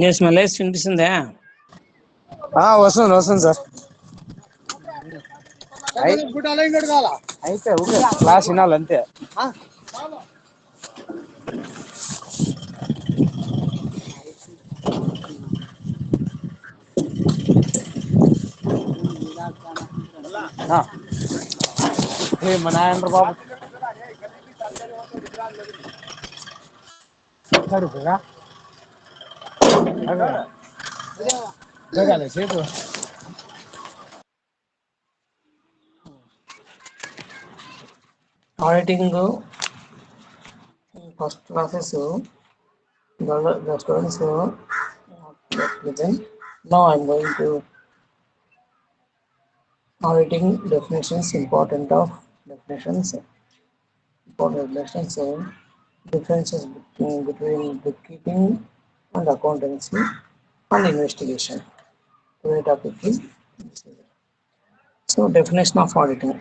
Yes, my last వినిపిస్తుందా? వస్తుంది sir. అయితే ఓకే క్లాస్ వినాలి అంతే. మా నాయన బాబు సేపు Auditing first classes the students listen. Now I'm going to auditing definitions, important of definitions, important definitions, differences between bookkeeping and accountancy and investigation. Today's topic is so definition of auditing.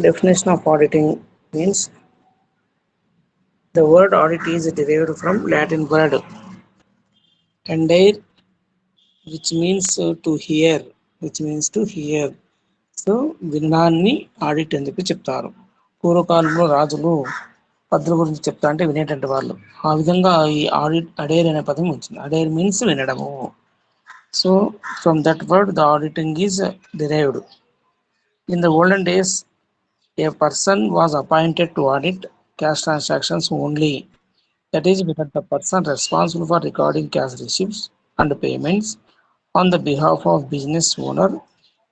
Definition of auditing means the word audit is derived from Latin word endire, which means to hear. So వినడాన్ని audit అని చెప్పి చెప్తారు. పూర్వకాలంలో రాజులు పద్ధతుల గురించి చెప్తా అంటే వినేటటువంటి వాళ్ళు. ఆ విధంగా ఈ అడైర్ అనే పదం వచ్చింది. అడైర్ మీన్స్ వినడము. So from that word the auditing is derived. In the olden days, a person was appointed to audit cash transactions only. That is, because the person responsible for recording cash receipts and payments on the behalf of business owner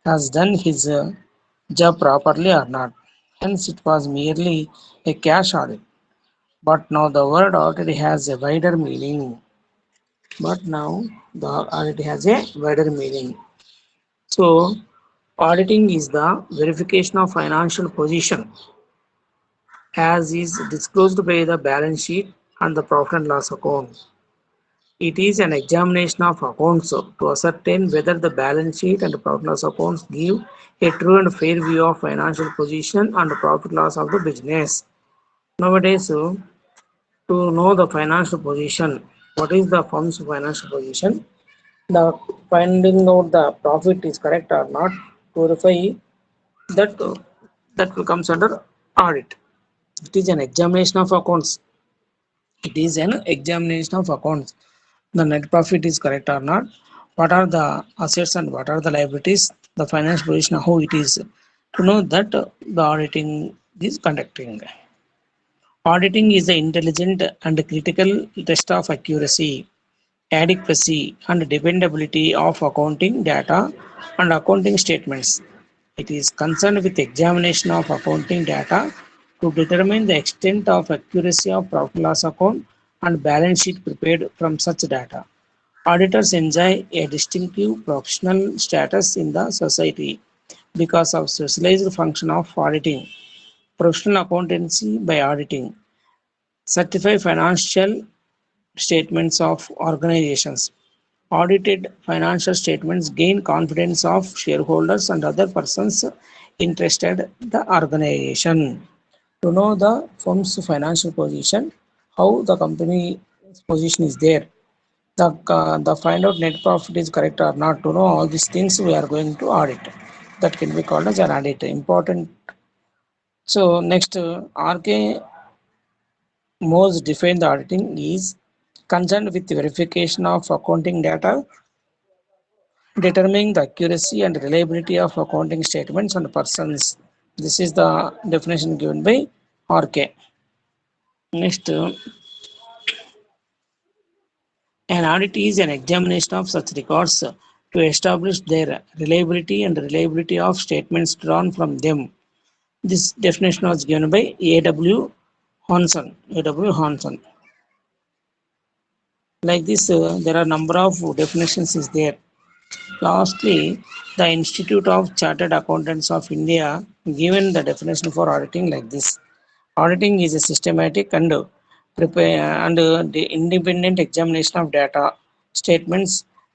has done his job properly or not. Hence, it was merely a cash audit. But now the word audit has a wider meaning. So, auditing is the verification of financial position as is disclosed by the balance sheet and the profit and loss account. It is an examination of accounts to ascertain whether the balance sheet and profit and loss accounts give a true and fair view of financial position and profit loss of the business. Nowadays, to know the financial position, what is the firm's financial position, the finding out the profit is correct or not, to verify that that will comes under audit. It is an examination of accounts. It is an examination of accounts. The net profit is correct or not, what are the assets and what are the liabilities, the financial position, how it is. To know that the auditing is conducting. Auditing is the intelligent and critical test of accuracy, adequacy, and dependability of accounting data and accounting statements. It is concerned with examination of accounting data to determine the extent of accuracy of profit and loss account and balance sheet prepared from such data. Auditors enjoy a distinctive professional status in the society because of specialized function of auditing. Professional accountancy by auditing certify financial statements of organizations. Audited financial statements gain confidence of shareholders and other persons interested in the organization. To know the firm's financial position, how the company's position is there, the find out net profit is correct or not. To know all these things, we are going to audit. That can be called as an audit. Important. So next, RK most define the auditing is concerned with the verification of accounting data, determining the accuracy and reliability of accounting statements and persons. This is the definition given by RK. Next, an audit is an examination of such records to establish their reliability and reliability of statements drawn from them. This definition was given by A.W. Hanson. A.W. Hanson. Like this, there are number of definitions is there. Lastly, the Institute of Chartered Accountants of India given the definition for auditing like this. Auditing is a systematic and the independent examination of data, statements,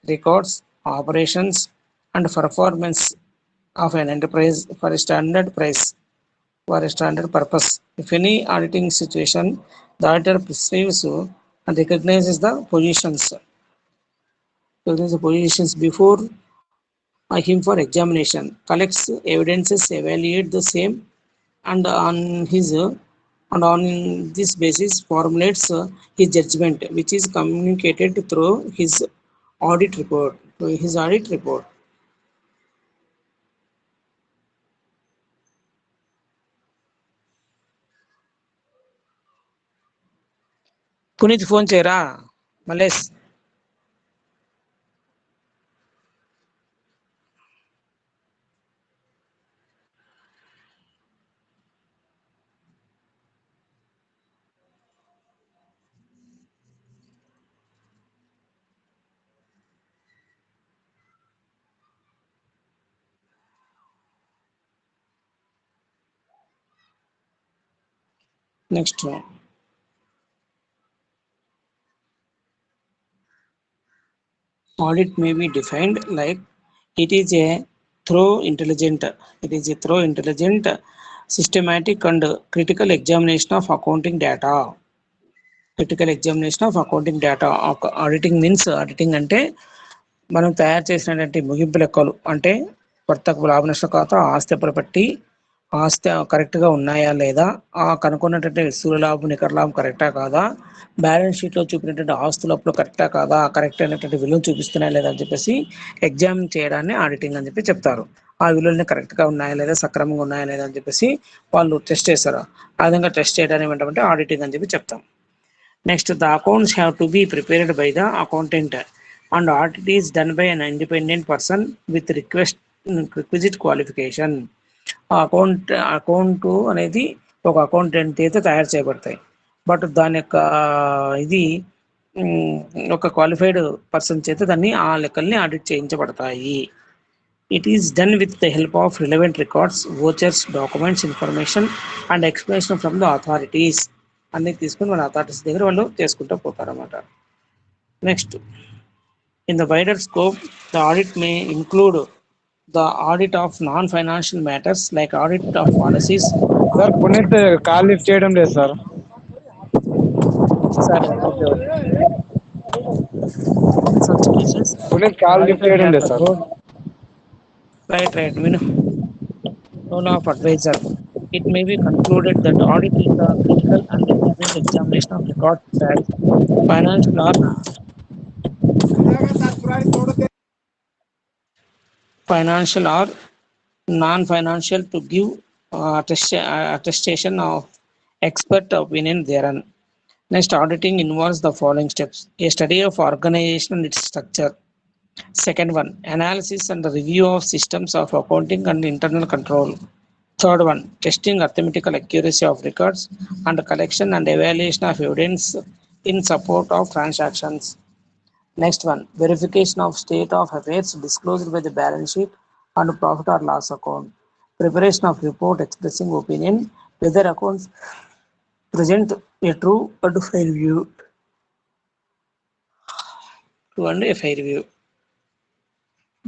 records, operations, and performance of an enterprise for a standard price for a standard purpose. If any auditing situation, the auditor perceives and recognizes the positions recognize the positions before him for examination, collects evidences, evaluate the same, and on this basis formulates his judgment, which is communicated through his audit report. Puneeth phone చేయరా Mallesh. Next one. Audit may be defined like it is a thorough, intelligent, systematic and critical examination of accounting data. Auditing means auditing అంటే మనం తయారు చేసినటువంటి ముగింపు లెక్కలు, అంటే వర్తక లాభ నష్ట ఖాతా, ఆస్తి పట్టి ఆస్తి కరెక్ట్గా ఉన్నాయా లేదా, ఆ కనుక్కున్నటువంటి స్థూల లాభం నికర లాభం కరెక్టా కాదా, బ్యాలెన్స్ షీట్లో చూపినటువంటి ఆస్తులు అప్పుడు కరెక్టా కాదా, కరెక్ట్ అయినటువంటి విలువలు చూపిస్తున్నాయా లేదా అని చెప్పేసి ఎగ్జామిన్ చేయడాన్ని ఆడిటింగ్ అని చెప్పి చెప్తారు. ఆ విలువలని కరెక్ట్గా ఉన్నాయా లేదా, సక్రమంగా ఉన్నాయా లేదా అని చెప్పేసి వాళ్ళు టెస్ట్ చేస్తారు. ఆ విధంగా టెస్ట్ చేయడాన్ని ఏమంటామంటే ఆడిటింగ్ అని చెప్పి చెప్తాం. Next, the accounts have to be prepared by the accountant, and audit is done by an independent person with requisite qualification. Account అనేది ఒక అకౌంటెంట్ అయితే తయారు చేయబడతాయి, బట్ దాని యొక్క ఇది ఒక క్వాలిఫైడ్ పర్సన్ చేత దాన్ని ఆ లెక్కల్ని audit చేయించబడతాయి. It is done with the help of relevant records, vouchers, documents, information and explanation from the authorities. అన్ని తీసుకుని మన అథారిటీస్ దగ్గర వాళ్ళు చేసుకుంటూ పోతారన్నమాట. Next, in the wider scope the audit may include the audit of non financial matters like audit of policies. Sir Puneet call lift చేయడం లేదు sir. సరే, okay okay. Such cases, Puneet call lift చేయడం లేదు సార్. రైట్ విను. Role of advisor. It may be concluded that audit is the critical and independent examination of records as financial or non-financial to give attestation of expert opinion thereon. Next, auditing involves the following steps: a study of organization and its structure. Second one, analysis and review of systems of accounting and internal control. Third one, testing arithmetical accuracy of records and collection and evaluation of evidence in support of transactions. Next one, verification of state of affairs disclosed by the balance sheet and profit or loss account. Preparation of report expressing opinion whether accounts present a true and fair view.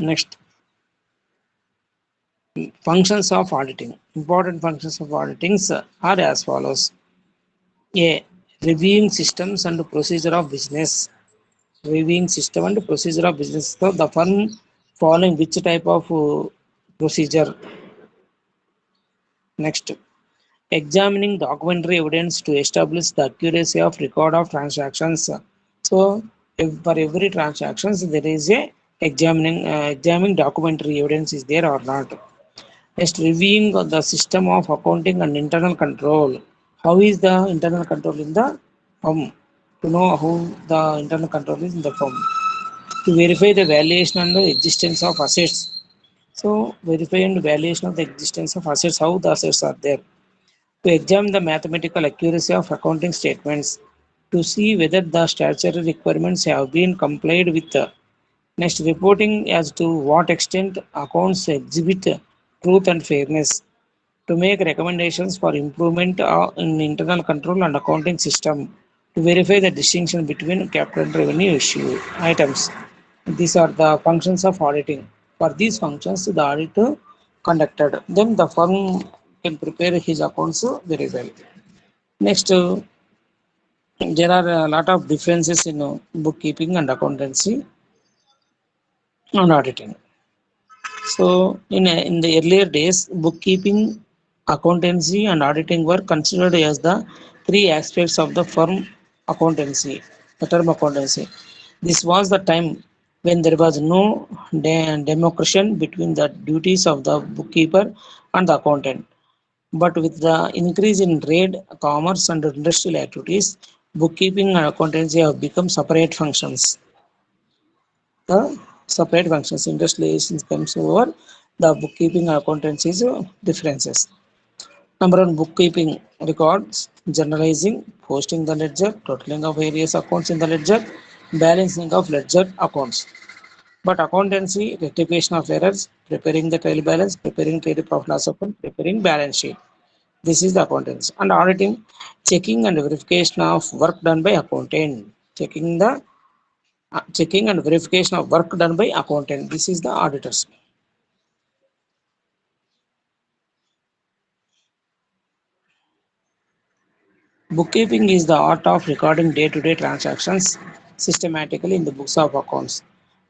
Next, functions of auditing. Important functions of auditing are as follows: A, reviewing systems and procedure of business. Reviewing system and procedure of business. So the firm following which type of procedure. Next, examining documentary evidence to establish the accuracy of record of transactions. So for every transactions there is a examining documentary evidence is there or not. Next, reviewing the system of accounting and internal control. How is the internal control in the firm? To know how the internal control is in the firm. To verify the valuation and the existence of assets. So verify and valuation of the existence of assets, how the assets are there. To examine the mathematical accuracy of accounting statements, to see whether the statutory requirements have been complied with. Next, reporting as to what extent accounts exhibit truth and fairness, to make recommendations for improvement in internal control and accounting system, to verify the distinction between capital and revenue issue items. These are the functions of auditing. For these functions, the audit conducted, then the firm can prepare his accounts very well. Next, there are a lot of differences in bookkeeping and accountancy. and auditing. So, in the earlier days, bookkeeping, accountancy, and auditing were considered as the three aspects of the firm accountancy, the term accountancy. This was the time when there was no demarcation between the duties of the bookkeeper and the accountant. But with the increase in trade, commerce, and industrial activities, bookkeeping and accountancy have become separate functions. The separate functions industrialization comes over the bookkeeping and accountancy differences. Number one, bookkeeping records, journalizing, posting the ledger, totaling of various accounts in the ledger, balancing of ledger accounts. But accountancy, rectification of errors, preparing the trial balance, preparing trade profit loss account, preparing balance sheet. This is the accountancy. And auditing, checking and verification of work done by accountant. Checking and verification of work done by accountant. This is the auditors. Bookkeeping is the art of recording day-to-day transactions systematically in the books of accounts.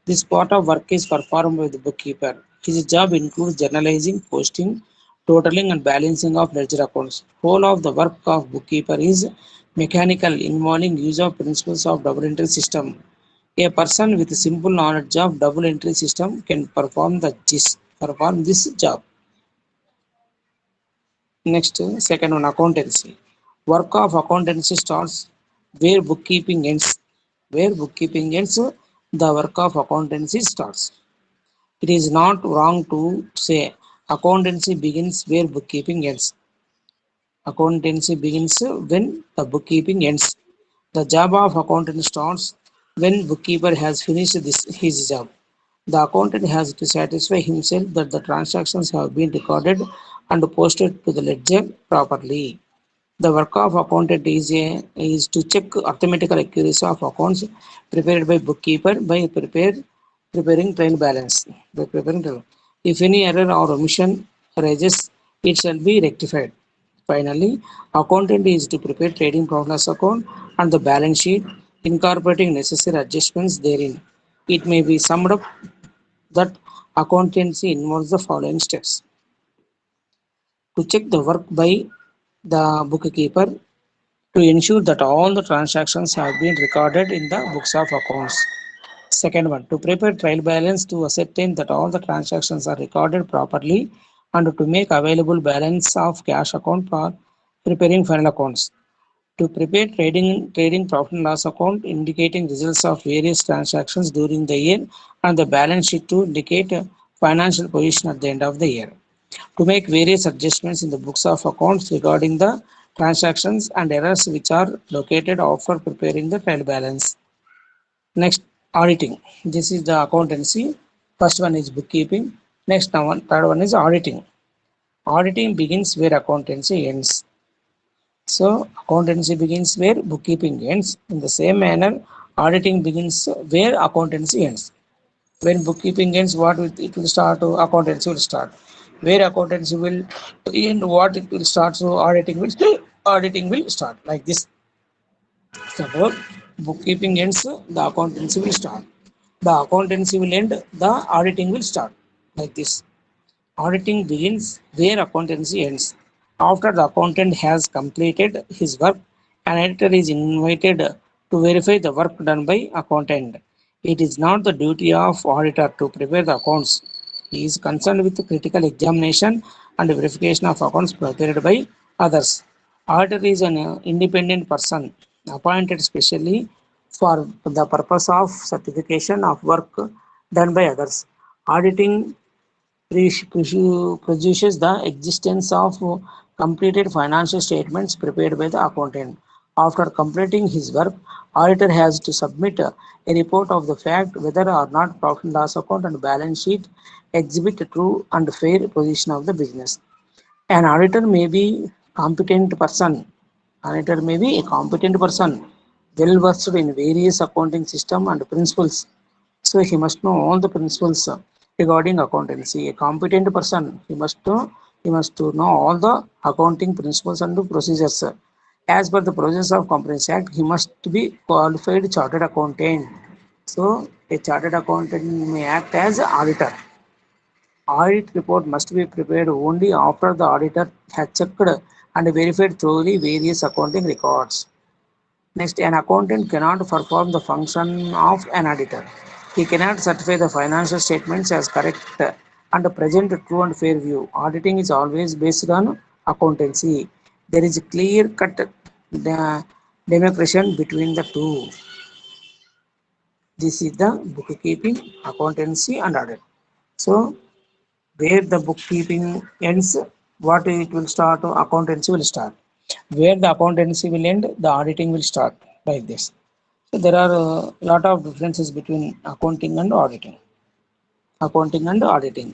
This part of work is performed by the bookkeeper. His job includes journalizing, posting, totaling, and balancing of ledger accounts. Whole of the work of bookkeeper is mechanical, involving use of principles of double entry system. A person with simple knowledge of double entry system can perform this job. Next, second one, accountancy. Work of accountancy starts where bookkeeping ends. Where bookkeeping ends, the work of accountancy starts. It is not wrong to say accountancy begins where bookkeeping ends. Accountancy begins when the bookkeeping ends. The job of accountant starts when bookkeeper has finished his job. The accountant has to satisfy himself that the transactions have been recorded and posted to the ledger properly. The work of accountant is to check arithmetical accuracy of accounts prepared by bookkeeper by preparing trial balance. By preparing trial. If any error or omission arises, it shall be rectified. Finally, accountant is to prepare trading profit loss account and the balance sheet, incorporating necessary adjustments therein. It may be summed up that accountancy involves the following steps: to check the work by the bookkeeper to ensure that all the transactions have been recorded in the books of accounts. Second one, to prepare trial balance to ascertain that all the transactions are recorded properly and to make available balance of cash account for preparing final accounts. To prepare trading profit and loss account indicating results of various transactions during the year and the balance sheet to indicate financial position at the end of the year. To make various adjustments in the books of accounts regarding the transactions and errors which are located after preparing the trial balance. Next, auditing. This is the accountancy. First one is bookkeeping. Next one, third one is auditing. Auditing begins where accountancy ends. So, accountancy begins where bookkeeping ends. In the same manner, auditing begins where accountancy ends. When bookkeeping ends, it will start, accountancy will start. Where accountancy will end, what it will start, so auditing will start like this. Suppose bookkeeping ends, the accountancy will start. The accountancy will end, the auditing will start like this. Auditing begins where accountancy ends. After the accountant has completed his work, an editor is invited to verify the work done by accountant. It is not the duty of auditor to prepare the accounts. He is concerned with the critical examination and verification of accounts prepared by others. Auditor is an independent person appointed specially for the purpose of certification of work done by others. Auditing produces the existence of completed financial statements prepared by the accountant. After completing his work, auditor has to submit a report of the fact whether or not profit and loss account and balance sheet exhibit a true and fair position of the business. An auditor may be competent person. Auditor may be a competent person, well versed in various accounting system and principles. So he must know all the principles regarding accountancy. A competent person, he must know all the accounting principles and procedures. As per the process of Companies Act, he must be qualified chartered accountant. So a chartered accountant may act as auditor. Audit report must be prepared only after the auditor has checked and verified thoroughly various accounting records. Next, an accountant cannot perform the function of an auditor. He cannot certify the financial statements as correct and present a true and fair view. Auditing is always based on accountancy. There is a clear cut demarcation between the two. This is the bookkeeping, accountancy, and audit. So, where the bookkeeping ends, what it will start, accountancy will start. Where the accountancy will end, the auditing will start, like this. So there are a lot of differences between accounting and auditing. Accounting and auditing.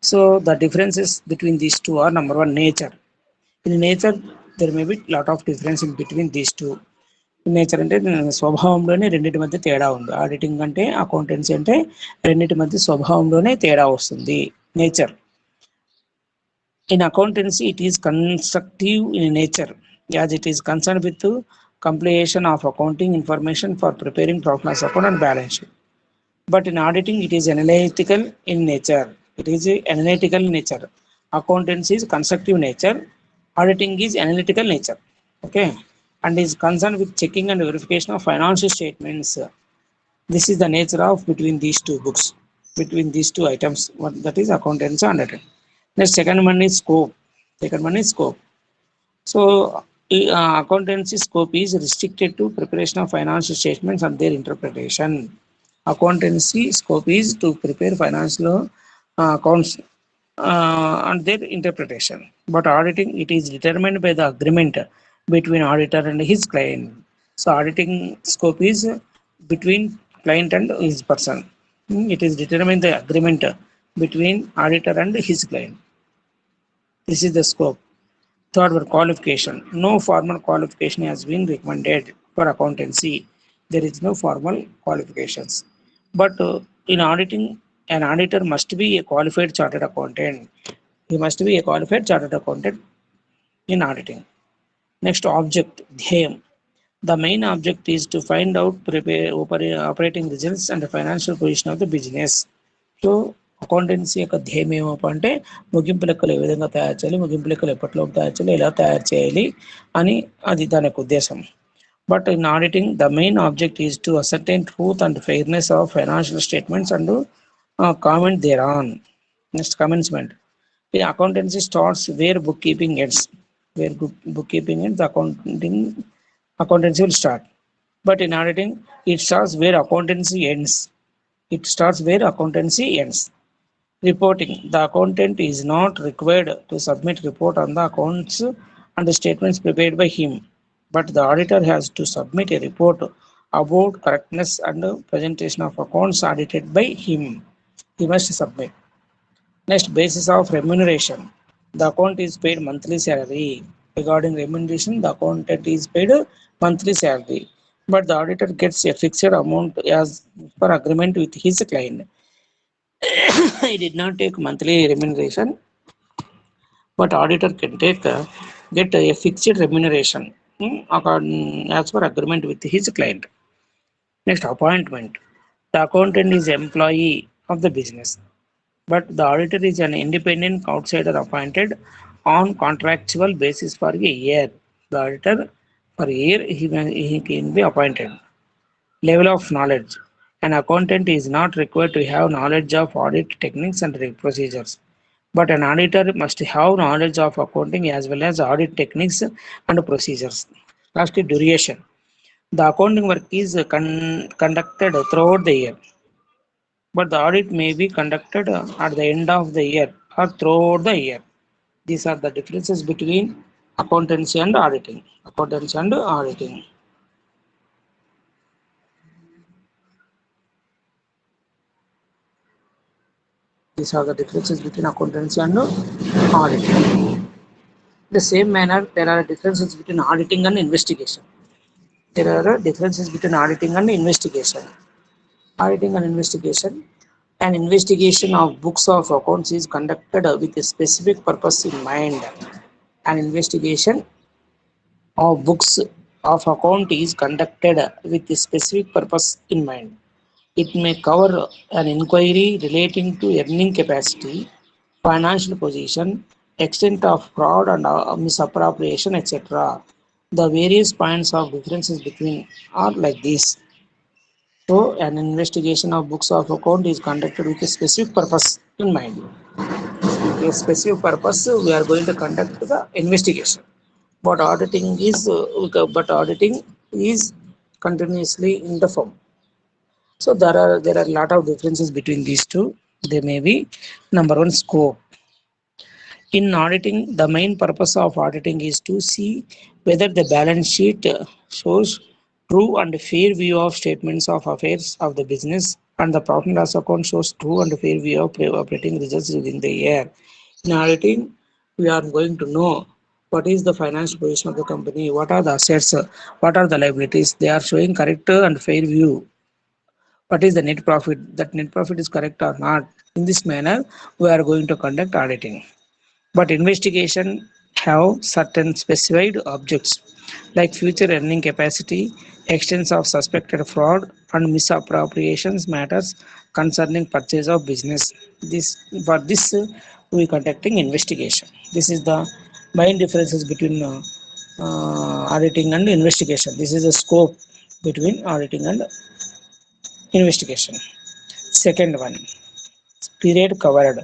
So the differences between these two are: number one, nature. In nature, there may be lot of difference in between these two. Nature అంటే స్వభావంలోనే రెండింటి మధ్య తేడా ఉంది. Auditing అంటే accountancy అంటే రెండింటి మధ్య స్వభావంలోనే తేడా వస్తుంది. Nature. In accountancy, it is constructive in nature, as it is concerned with the compilation of accounting information for preparing profit and loss account and balance sheet. But in auditing, it is analytical in nature. It is analytical in nature. Accountancy is constructive nature. Auditing is analytical nature. Okay, and is concerned with checking and verification of financial statements. This is the nature of between these two books, between these two items. That is accountancy and auditing. The second one is scope. Second one is scope. So accountancy scope is restricted to preparation of financial statements and their interpretation. Accountancy scope is to prepare financial accounts and their interpretation. But auditing, it is determined by the agreement between auditor and his client. So auditing scope is between client and his person. It is determined the agreement between auditor and his client. This is the scope. Third one, qualification. No formal qualification has been recommended for accountancy. There is no formal qualifications. But in auditing, an auditor must be a qualified chartered accountant. He must be a qualified chartered accountant in auditing. Next, object, dhyam. The main object is to find out operating results and the financial position of the business. So accountancy యొక్క ధ్యేయం ఏమప్ప అంటే ముగింపు లెక్కలు ఏ విధంగా తయారు చేయాలి, ముగింపు లెక్కలు ఎప్పట్లో తయారు చేయాలి, ఎలా తయారు చేయాలి అని అది దాని యొక్క ఉద్దేశం. But in auditing the main object is to ascertain truth and fairness of financial statements and comment there on. Next, commencement. The accountancy starts where bookkeeping ends. Where bookkeeping ends, the accountancy will start. But in auditing, it starts where accountancy ends. It starts where accountancy ends. Reporting. The accountant is not required to submit report on the accounts and the statements prepared by him, but the auditor has to submit a report about correctness and presentation of accounts audited by him. He must submit. Next, basis of remuneration. The accountant is paid monthly salary. Regarding remuneration, the accountant is paid monthly salary, but the auditor gets a fixed amount as per agreement with his client. He did not take monthly remuneration, but auditor can get a fixed remuneration as per agreement with his client. Next, appointment. The accountant is employee of the business, but the auditor is an independent outsider appointed on contractual basis for a year. The auditor for a year he can be appointed. Level of knowledge. An accountant is not required to have knowledge of audit techniques and procedures, but an auditor must have knowledge of accounting as well as audit techniques and procedures. Lastly, duration. The accounting work is conducted throughout the year, but the audit may be conducted at the end of the year or throughout the year. These are the differences between accountancy and auditing. Accountancy and auditing. These are the differences between accountancy and auditing. The same manner, there are differences between auditing and investigation. There are differences between auditing and investigation. Auditing and investigation. An investigation of books of accounts is conducted with a specific purpose in mind. An investigation of books of account is conducted with a specific purpose in mind. It may cover an inquiry relating to earning capacity, financial position, extent of fraud and misappropriation, etc. The various points of differences between are like this. So, an investigation of books of account is conducted with a specific purpose in mind. With a specific purpose, we are going to conduct the investigation. But auditing is continuously in the firm. So there are a lot of differences between these two. They may be number one, scope. In auditing, the main purpose of auditing is to see whether the balance sheet shows true and fair view of statements of affairs of the business, and the profit and loss account shows true and fair view of operating results within the year. In auditing, we are going to know what is the financial position of the company, what are the assets, what are the liabilities. They are showing correct and fair view. What is the net profit? That net profit is correct or not? In this manner, we are going to conduct auditing. But investigation have certain specified objects like future earning capacity, extents of suspected fraud and misappropriations matters concerning purchase of business. This for this we conducting investigation. This is the main differences between auditing and investigation. This is the scope between auditing and investigation. Second one, period covered.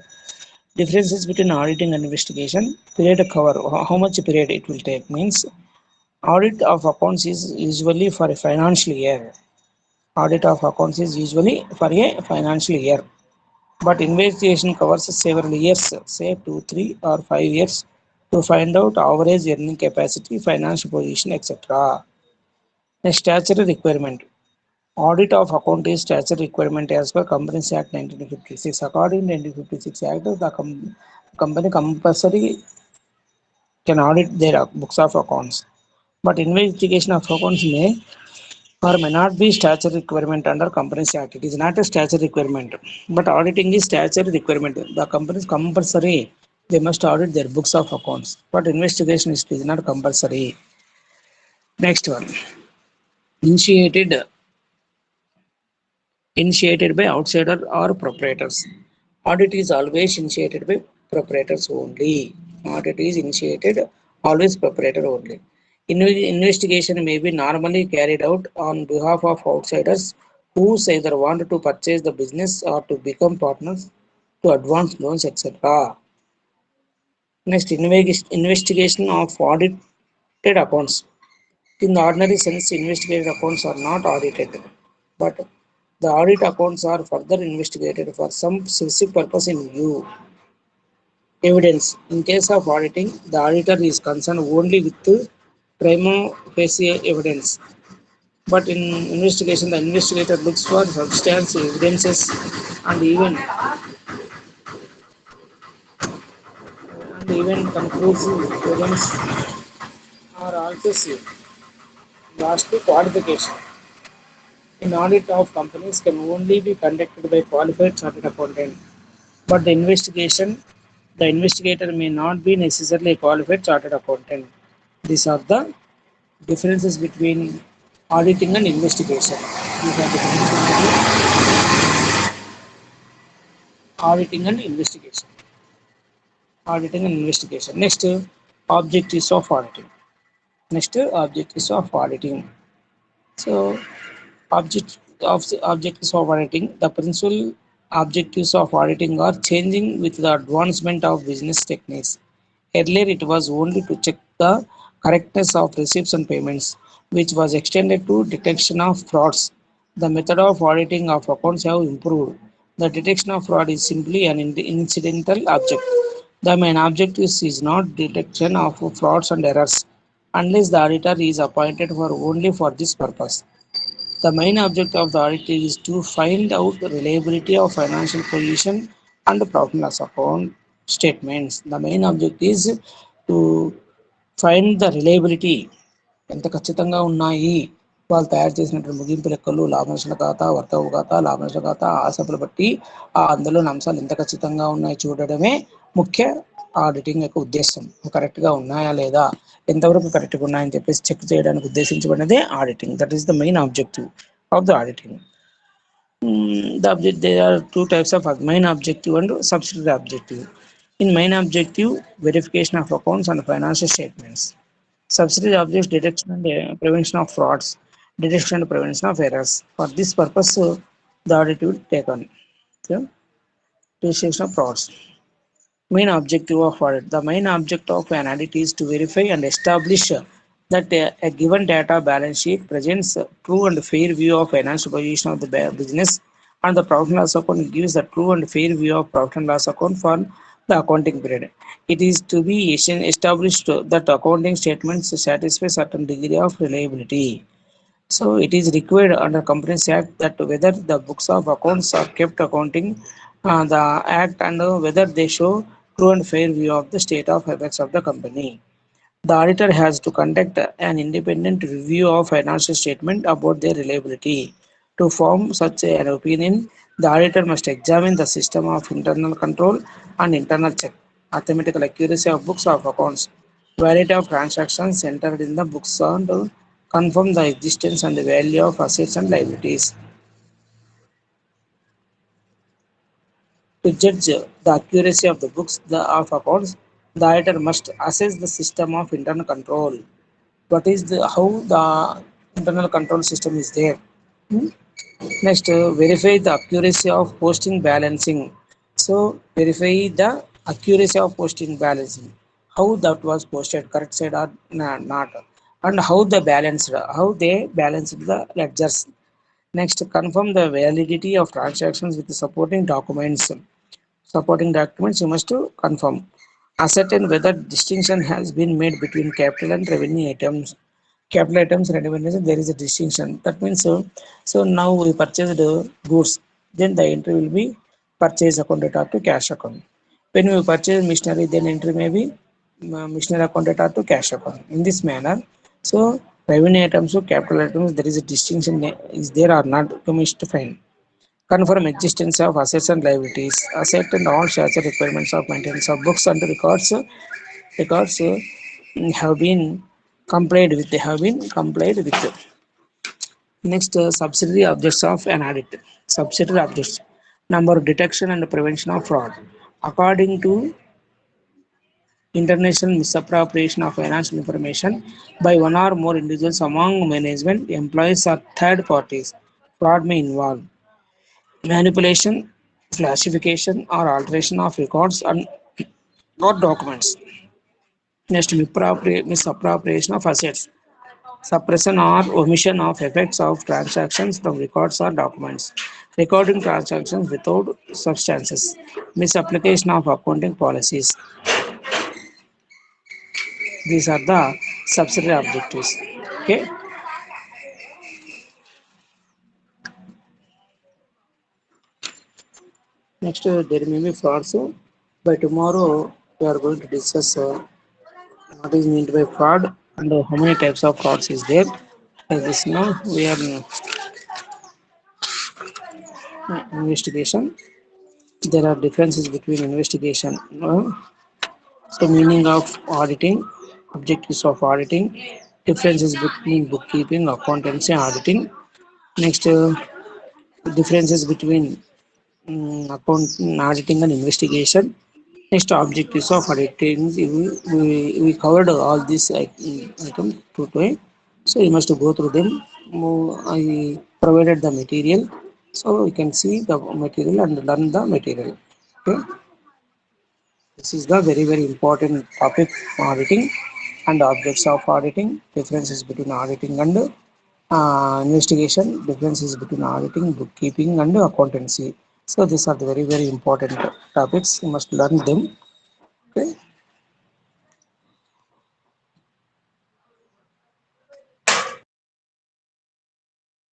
Differences between auditing and investigation. Period cover. How much period it will take means audit of accounts is usually for a financial year. Audit of accounts is usually for a financial year. But investigation covers several years, say 2, 3 or 5 years to find out average earning capacity, financial position, etc. Next, statutory requirement. Audit of account is statutory requirement as per Companies Act 1956. According to 1956 Act, the company compulsory can audit their books of accounts. But investigation of accounts may or may not be statutory requirement under Companies Act. It is not a statutory requirement, but auditing is statutory requirement. The company is compulsory; they must audit their books of accounts. But investigation is not compulsory. Next one, initiated by outsider or proprietors. Audit is always initiated by proprietors only. Audit is initiated always proprietor only. Investigation may be normally carried out on behalf of outsiders who either want to purchase the business or to become partners to advance loans, etc. Next, investigation of audited accounts. In the ordinary sense, investigated accounts are not audited, but the audit accounts are further investigated for some specific purpose in view. Evidence. In case of auditing, the auditor is concerned only with prima facie evidence. But in investigation, the investigator looks for substantial evidences and even conclusive evidence are also seen. Lastly, qualification. An audit of companies can only be conducted by qualified chartered accountant, but the investigator may not be necessarily a qualified chartered accountant. These are the differences between auditing and investigation. These are the differences between auditing and investigation. Auditing and investigation. Next, objectives of auditing. Next, objectives of auditing. So, objectives of auditing. The principal objectives of auditing are changing with the advancement of business techniques. Earlier, it was only to check the correctness of receipts and payments, which was extended to detection of frauds. The method of auditing of accounts have improved. The detection of fraud is simply an incidental object. The main objective is not detection of frauds and errors, unless the auditor is appointed for only for this purpose. The main object of the audit is to find out the reliability of financial position and profit and loss account statements. The main object is to find the reliability. ఎంత ఖచ్చితంగా ఉన్నాయి వాళ్ళు తయారు చేసినటువంటి ముగింపు లెక్కలు లాభనష్టాల ఖాతా వర్తక ఖాతా లాభనష్ట ఖాతా ఆసపులు బట్టి అందులోని అంశాలు ఎంత ఖచ్చితంగా ఉన్నాయి చూడడమే ముఖ్య ఆడిటింగ్ యొక్క ఉద్దేశం. కరెక్ట్గా ఉన్నాయా లేదా, ఎంతవరకు కరెక్ట్గా ఉన్నాయని చెప్పేసి చెక్ చేయడానికి ఉద్దేశించబడినదే auditing. That is the main objective of the auditing. There are two types of main objective and subsidiary objective. In main objective, verification of accounts and financial statements. Subsidiary objectives, detection and prevention of frauds, detection and prevention of errors. For this purpose, the audit will take on. So, detection of frauds. Main objective of audit. The main object of an audit is to verify and establish that a given data balance sheet presents a true and fair view of financial position of the business, and the profit and loss account gives a true and fair view of profit and loss account for the accounting period. It is to be established that accounting statements satisfy certain degree of reliability. So it is required under Companies Act that whether the books of accounts are kept accounting the act and whether they show true and fair view of the state of affairs of the company. The auditor has to conduct an independent review of financial statement about their reliability. To form such an opinion, the auditor must examine the system of internal control and internal check, mathematical accuracy of books of accounts, validity of transactions entered in the books, and confirm the existence and the value of assets and liabilities. To judge the accuracy of the books of accounts, the auditor must assess the system of internal control. What is the how the internal control system is there? Hmm? Next, verify the accuracy of posting balancing. So verify the accuracy of posting balancing. How that was posted, correct side or not, and how how they balanced the ledgers. Next, confirm the validity of transactions with the supporting documents. Supporting documents you must to confirm. Ascertain whether distinction has been made between capital and revenue items. Capital items and revenue, there is a distinction. That means so now we purchased goods, then the entry will be purchase account data to cash account. When we purchase machinery, then entry may be machinery account data to cash account. In this manner, so revenue items to capital items, there is a distinction is there or not, you must find. Confirm existence of assets and liabilities. Asset and all statutory requirements of maintenance of books and records have been complied with. They have been complied with. Next, subsidiary objects of an audit. Subsidiary objects. Number, detection and prevention of fraud. According to international misappropriation of financial information by one or more individuals among management, employees, or third parties, fraud may involve manipulation, classification, or alteration of records and not documents. Next, misappropriation of assets, suppression or omission of effects of transactions from records or documents, recording transactions without substances, misapplication of accounting policies. These are the subsidiary objectives. Okay. Next, there may be frauds. By tomorrow, we are going to discuss what is meant by fraud and how many types of frauds is there. As this now, we are in investigation. There are differences between investigation. So meaning of auditing, objectives of auditing, differences between bookkeeping, accountancy, auditing. Next, differences between account auditing and investigation. Next, objectives of auditing. We covered all these items today, so you must go through them. I provided the material, so you can see the material and learn the material. Okay. This is the very important topic, auditing and objects of auditing, differences between auditing and investigation, differences between auditing, bookkeeping and accountancy. So these are the very important topics. You must learn them. Okay.